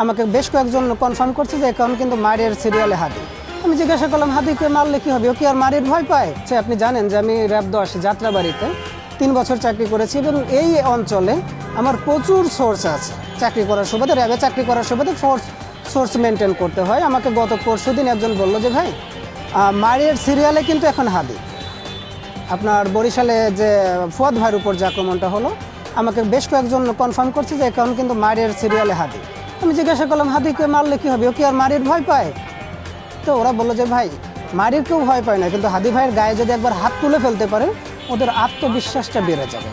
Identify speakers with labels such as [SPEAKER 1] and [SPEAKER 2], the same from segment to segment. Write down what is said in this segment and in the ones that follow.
[SPEAKER 1] আমাকে বেশ কয়েকজন কনফার্ম করছে যে এখন কিন্তু মারিয়ার সিরিয়ালে হাদি। আমি জিজ্ঞাসা করলাম হাদিকে মারলে কী হবে, ও কি আর মারির ভয় পায়? সে আপনি জানেন যে আমি র্যাব 10 যাত্রাবাড়িতে 3 বছর চাকরি করেছি এবং এই অঞ্চলে আমার প্রচুর সোর্স আছে। চাকরি করার সুবাদে, র্যাবে চাকরি করার সুবাদে সোর্স মেনটেন করতে হয়। আমাকে গত পরশুদিন একজন বলল যে ভাই মারিয়ার সিরিয়ালে কিন্তু এখন হাদি। আপনার বরিশালে যে ফুয়াদ ভাইয়ের উপর যে আক্রমণটা হলো, আমাকে বেশ কয়েকজন কনফার্ম করছে যে এখন কিন্তু মারিয়ার সিরিয়ালে হাদি। আমি জিজ্ঞাসা করলাম হাদিকে মারলে কী হবে, ও কি আর মারির ভয় পায়? তো ওরা বললো যে ভাই মারির কেউ ভয় পায় না, কিন্তু হাদি ভাইয়ের গায়ে যদি একবার হাত তুলে ফেলতে পারে ওদের আত্মবিশ্বাসটা বেড়ে যাবে।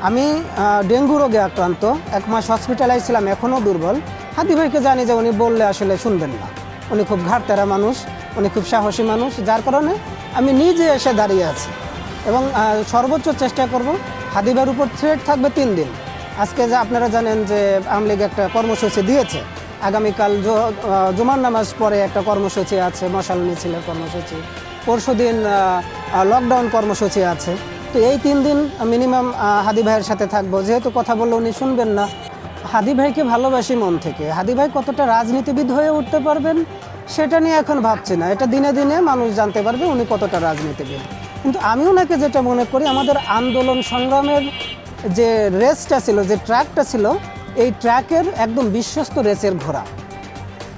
[SPEAKER 1] আমি ডেঙ্গু রোগে আক্রান্ত, 1 মাস হসপিটালাইজ ছিলাম, এখনও দুর্বল। হাদি ভাইকে জানি যে উনি বললে আসলে শুনবেন না, উনি খুব ঘাড়তেরা মানুষ, উনি খুব সাহসী মানুষ, যার কারণে আমি নিজে এসে দাঁড়িয়ে আছি এবং সর্বোচ্চ চেষ্টা করব। হাদি ভাইয়ের উপর থ্রেট থাকবে 3 দিন। আজকে যে আপনারা জানেন যে আওয়ামী লীগ একটা কর্মসূচি দিয়েছে, আগামীকাল জুমার নামাজ পরে একটা কর্মসূচি আছে, মশাল মিছিলের কর্মসূচি, পরশুদিন লকডাউন কর্মসূচি আছে। তো এই 3 দিন মিনিমাম হাদি ভাইয়ের সাথে থাকবো। যেহেতু কথা বললে উনি শুনবেন না, হাদি ভাইকে ভালোবাসি মন থেকে। হাদি ভাই কতটা রাজনীতিবিদ হয়ে উঠতে পারবেন সেটা নিয়ে এখন ভাবছি না, এটা দিনে দিনে মানুষ জানতে পারবে উনি কতটা রাজনীতিবিদ। কিন্তু আমি ওনাকে যেটা মনে করি, আমাদের আন্দোলন সংগ্রামের যে রেসটা ছিল, যে ট্র্যাকটা ছিল, এই ট্র্যাকের একদম বিশ্বস্ত রেসের ঘোড়া।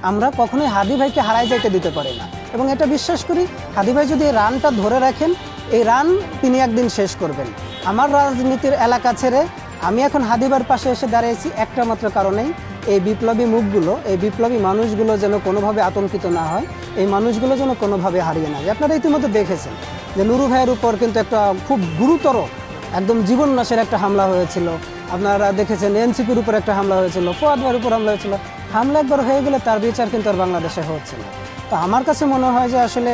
[SPEAKER 1] আমরা কখনোই হাদি ভাইকে হারাই যাইতে দিতে পারি না এবং এটা বিশ্বাস করি হাদি ভাই যদি এই রানটা ধরে রাখেন, এই রান তিনি একদিন শেষ করবেন। আমার রাজনীতির এলাকা ছেড়ে আমি এখন হাদি ভাইয়ের পাশে এসে দাঁড়িয়েছি একটা মাত্র কারণেই, এই বিপ্লবী মুখগুলো, এই বিপ্লবী মানুষগুলো যেন কোনোভাবে আতঙ্কিত না হয়, এই মানুষগুলো যেন কোনোভাবে হারিয়ে না যায়। আপনারা ইতিমধ্যে দেখেছেন যে নুরু ভাইয়ের উপর কিন্তু একটা খুব গুরুতর, একদম জীবন নাশের একটা হামলা হয়েছিল। আপনারা দেখেছেন এনসিপির উপর একটা হামলা হয়েছিল, ফুয়াদ ভাইয়ের উপর হামলা হয়েছিল। হামলা একবার হয়ে গেলে তার বিচার কিন্তু আর বাংলাদেশে হচ্ছে না। তো আমার কাছে মনে হয় যে আসলে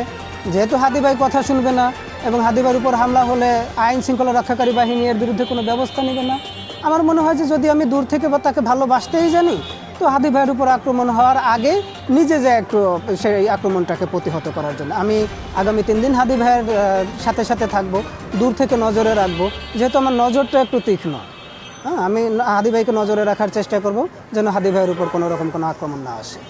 [SPEAKER 1] যেহেতু হাদি ভাই কথা শুনবে না এবং হাদি ভাইয়ের উপর হামলা হলে আইন শৃঙ্খলা রক্ষাকারী বাহিনী এর বিরুদ্ধে কোনো ব্যবস্থা নেবে না, আমার মনে হয় যে যদি আমি দূর থেকে বা তাকে ভালোবাসতেই জানি, তো হাদি ভাইয়ের উপর আক্রমণ হওয়ার আগে নিজে যে একটু সেই আক্রমণটাকে প্রতিহত করার জন্য আমি আগামী 3 দিন হাদি ভাইয়ের সাথে সাথে থাকবো, দূর থেকে নজরে রাখবো। যেহেতু আমার নজরটা একটু তীক্ষ্ণ, আমি হাদি ভাইকে নজরে রাখার চেষ্টা করব যেন হাদি ভাইয়ের উপর কোনো রকম কোনো আক্রমণ না আসে।